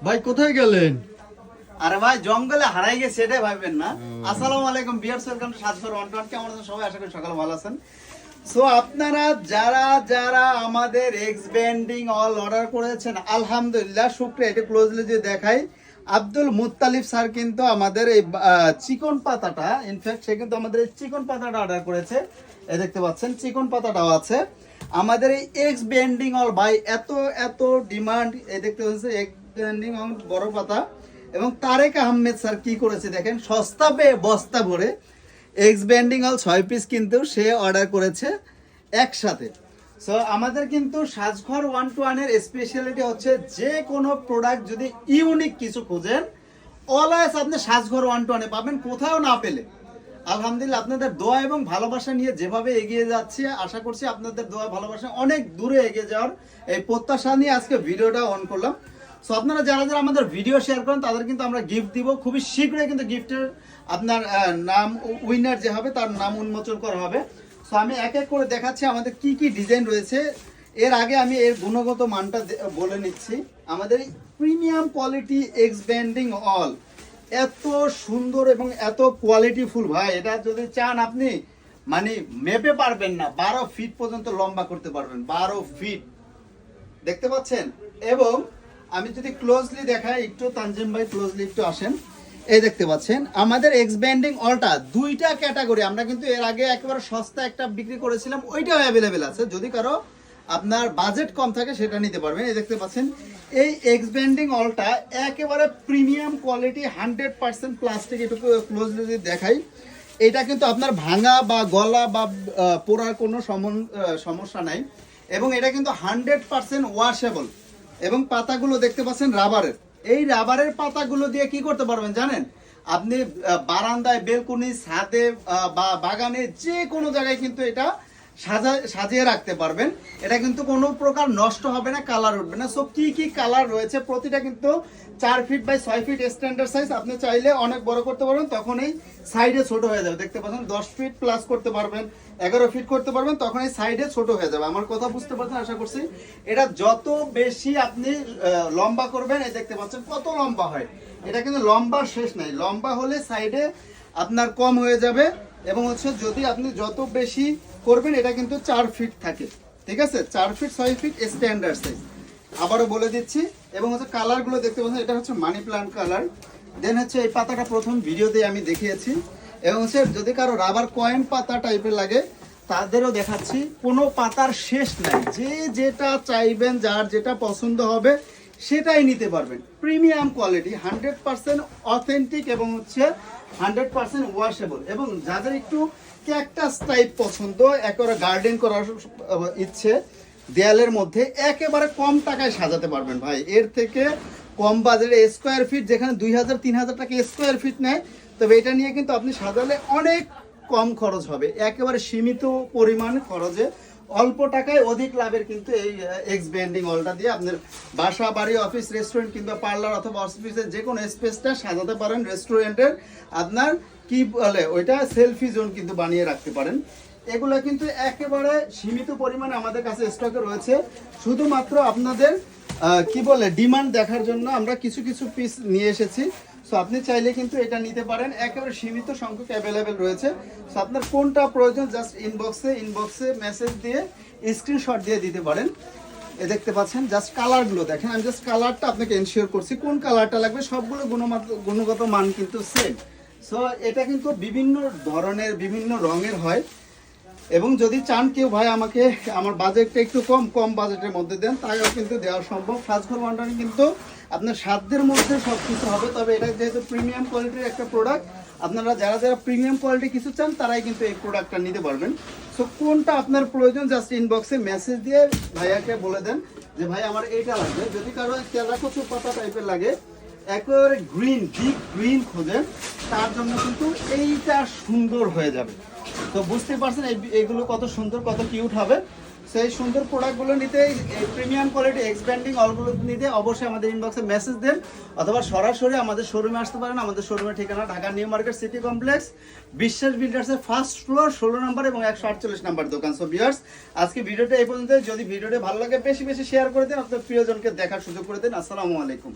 ভাই কোথায় গেলেন? আরে ভাই জঙ্গলে হারাই গেছে সেটাই ভাববেন না। আসসালামু আলাইকুম ভিউয়ার্স, ওয়েলকাম টু সাতঘর 121। কেমন আছেন সবাই? আশা করি সকালে ভালো আছেন। সো আপনারা যারা যারা আমাদের এক্সপেন্ডিং অল অর্ডার করেছেন, আলহামদুলিল্লাহ শুক্রিয়া। এটা ক্লোজলি যদি দেখাই, আব্দুল মুত্তালিব স্যার কিন্তু আমাদের এই চিকন পাতাটা, ইনফ্যাক্ট সে কিন্তু আমাদের এই চিকন পাতাটা অর্ডার করেছে। এই দেখতে পাচ্ছেন চিকন পাতাটাও আছে আমাদের এই এক্স বেন্ডিং অল। ভাই এত এত ডিমান্ড, এই দেখতে পাচ্ছেন এক্স বেন্ডিং অল বড় পাতা। এবং তারেক আহমেদ স্যার কি করেছে দেখেন, সস্তা পেয়ে বস্তা ভরে এক্স বেন্ডিং অল 6 পিস কিন্তু সে অর্ডার করেছে একসাথে। সো আমাদের কিন্তু সাজঘর 121 এর স্পেশালিটি হচ্ছে যে কোনো প্রোডাক্ট যদি ইউনিক কিছু খুঁজেন, অলওয়েজ আপনি সাজঘর 121 পাবেন, কোথাও না পেলে। আলহামদুলিল্লাহ আপনাদের দোয়া এবং ভালোবাসা নিয়ে যেভাবে এগিয়ে যাচ্ছে, আশা করছি আপনাদের দোয়া ভালোবাসা অনেক দূরে এগিয়ে যাওয়ার এই প্রত্যাশা নিয়ে আজকে ভিডিওটা অন করলাম। সো আপনারা যারা যারা আমাদের ভিডিও শেয়ার করেন তাদের কিন্তু আমরা গিফট দিব খুবই শীঘ্রই। কিন্তু গিফটের আপনার নাম, উইনার যে হবে তার নাম উন্মোচন করা হবে। সো আমি এক এক করে দেখাচ্ছি আমাদের কি কি ডিজাইন রয়েছে। এর আগে আমি এর গুণগত মানটা বলে নিচ্ছি। আমাদের premium quality x bending all এত সুন্দর এবং এত কোয়ালিটিফুল ভাই, এটা যদি চান আপনি মানে মেপে পারবেন না, 12 ফিট পর্যন্ত লম্বা করতে পারবেন, 12 ফিট দেখতে পাচ্ছেন। এবং আমি যদি ক্লোজলি দেখাই একটু, তানজিম ভাই ক্লোজলি একটু আসেন। এই দেখতে পাচ্ছেন আমাদের এক্স বেন্ডিং অলটা দুইটা ক্যাটাগরি। আমরা কিন্তু এর আগে একেবারে সস্তা একটা বিক্রি করেছিলাম, ওইটাও অ্যাভেলেবেল আছে। যদি কারো আপনার বাজেট কম থাকে সেটা নিতে পারবেন। এই দেখতে পাচ্ছেন এই এক্স বেন্ডিং অলটা একেবারে প্রিমিয়াম কোয়ালিটি, 100% প্লাস্টিক। একটু ক্লোজলি যদি দেখাই, এটা কিন্তু আপনার ভাঙা বা গলা বা পোড়ার কোনো সমস্যা নাই। এবং এটা কিন্তু 100% ওয়াশেবল। এবং পাতাগুলো দেখতে পাচ্ছেন রাবারের। এই রাবারের পাতাগুলো দিয়ে কি করতে পারবেন জানেন? আপনি বারান্দায়, বেলকনি, ছাদে বা বাগানে যে কোনো জায়গায় কিন্তু এটা সাজিয়ে রাখতে পারবেন। এটা কিন্তু কোনো প্রকার নষ্ট হবে না, কালার উঠবে না। সো কি কি কালার রয়েছে, প্রতিটা কিন্তু 4 feet by 6 feet standard size. আপনি চাইলে অনেক বড় করতে পারবেন, তখন এই সাইডে ছোট হয়ে যাবে। দেখতে পাচ্ছেন 10 ফিট প্লাস করতে পারবেন, 11 ফিট করতে পারবেন, তখন এই সাইডে ছোট হয়ে যাবে। আমার কথা বুঝতে পারছেন আশা করছি। এটা যত বেশি আপনি লম্বা করবেন, এই দেখতে পাচ্ছেন কত লম্বা হয়। এটা কিন্তু লম্বা শেষ নাই, লম্বা হলে সাইডে আপনার কম হয়ে যাবে। এবং হচ্ছে যদি আপনি যত বেশি করবেন, এটা কিন্তু 4 ফিট থাকে, ঠিক আছে? 4 ফিট 6 ফিট স্ট্যান্ডার্ড সাইজ, আবারও বলে দিচ্ছি। এবং হচ্ছে কালারগুলো দেখতে পাচ্ছেন, এটা হচ্ছে মানি প্লান্ট কালার। দেন হচ্ছে এই পাতাটা প্রথম ভিডিওতে আমি দেখিয়েছি। এবং হচ্ছে যদি কারো রাবার কয়েন পাতা টাইপের লাগে তাদেরও দেখাচ্ছি, কোনো পাতার শেষ নাই। যে যেটা চাইবেন, যার যেটা পছন্দ হবে সেটাই নিতে পারবেন। প্রিমিয়াম কোয়ালিটি, 100% অথেন্টিক এবং হচ্ছে 100% ওয়াশেবল। এবং যাদের একটু ক্যাকটাস টাইপ পছন্দ, একেবারে গার্ডেন করার ইচ্ছে, দেয়ালের মধ্যে একেবারে কম টাকায় সাজাতে পারবেন ভাই। এর থেকে কম বাজেটে স্কোয়ার ফিট যেখানে 2000-3000 টাকা স্কোয়ার ফিট নেয়, তবে এটা নিয়ে কিন্তু আপনি সাজালে অনেক কম খরচ হবে, একেবারে সীমিত পরিমাণ খরচে অল্প টাকায় অধিক লাভের কিন্তু এই এক্স বেন্ডিং অলটা দিয়ে আপনার বাসা, বাড়ি, অফিস, রেস্টুরেন্ট কিংবা পার্লার অথবা অফিসের যে কোনো স্পেসটা সাজাতে পারেন। রেস্টুরেন্টের আপনার কি বলে ওইটা সেলফি জোন কিন্তু বানিয়ে রাখতে পারেন। এগুলো কিন্তু একেবারে সীমিত পরিমাণে আমাদের কাছে স্টকে রয়েছে। শুধুমাত্র আপনাদের কি বলে ডিমান্ড দেখার জন্য আমরা কিছু কিছু পিস নিয়ে এসেছি। সো আপনি চাইলে কিন্তু এটা নিতে পারেন, একেবারে সীমিত সংখ্যক অ্যাভেলেবেল রয়েছে। সো আপনার কোনটা প্রয়োজন জাস্ট ইনবক্সে মেসেজ দিয়ে স্ক্রিনশট দিয়ে দিতে পারেন। এ দেখতে পাচ্ছেন জাস্ট কালারগুলো দেখেন, আমি জাস্ট কালারটা আপনাকে এনশিওর করছি কোন কালারটা লাগবে। সবগুলো গুণগত মান কিন্তু সেম। সো এটা কিন্তু বিভিন্ন ধরনের, বিভিন্ন রঙের হয়। এবং যদি চান কেউ ভাই আমাকে আমার বাজেটটা একটু কম বাজেটের মধ্যে দেন, তাও কিন্তু দেওয়া সম্ভব। সাজঘর 121 কিন্তু আপনার সাধ্যের মধ্যে সব কিছু হবে। তবে এটা যেহেতু প্রিমিয়াম কোয়ালিটির একটা প্রোডাক্ট, আপনারা যারা যারা প্রিমিয়াম কোয়ালিটি কিছু চান তারাই কিন্তু এই প্রোডাক্টটা নিতে পারবেন। সো কোনটা আপনার প্রয়োজন জাস্ট ইনবক্সে মেসেজ দিয়ে ভাইয়াকে বলে দেন যে ভাই আমার এইটা লাগবে। যদি কারো তেলাকুচু পাতা টাইপের লাগে, একেবারে গ্রিন, ডিপ গ্রিন খোঁজেন, তার জন্য কিন্তু এইটা সুন্দর হয়ে যাবে। তো বুঝতে পারছেন এইগুলো কত সুন্দর, কত কিউট হবে। সেই সুন্দর প্রোডাক্টগুলো নিতে, এই প্রিমিয়াম কোয়ালিটি এক্স বেন্ডিং অলগুলো নিতে অবশ্যই আমাদের ইনবক্সে মেসেজ দেন, অথবা সরাসরি আমাদের শোরুমে আসতে পারেন। আমাদের শোরুমের ঠিকানা Dhaka new market city complex, বিশ্বাস বিল্ডার্সের ফার্স্ট ফ্লোর, 16 নম্বর এবং 148 নম্বর দোকান। সো ভিউয়ার্স, আজকে ভিডিওটা এই পর্যন্ত। যদি ভিডিওটা ভালো লাগে বেশি বেশি শেয়ার করে দেন, আপনার প্রিয়জনকে দেখার সুযোগ করে দেন। আসসালামু আলাইকুম।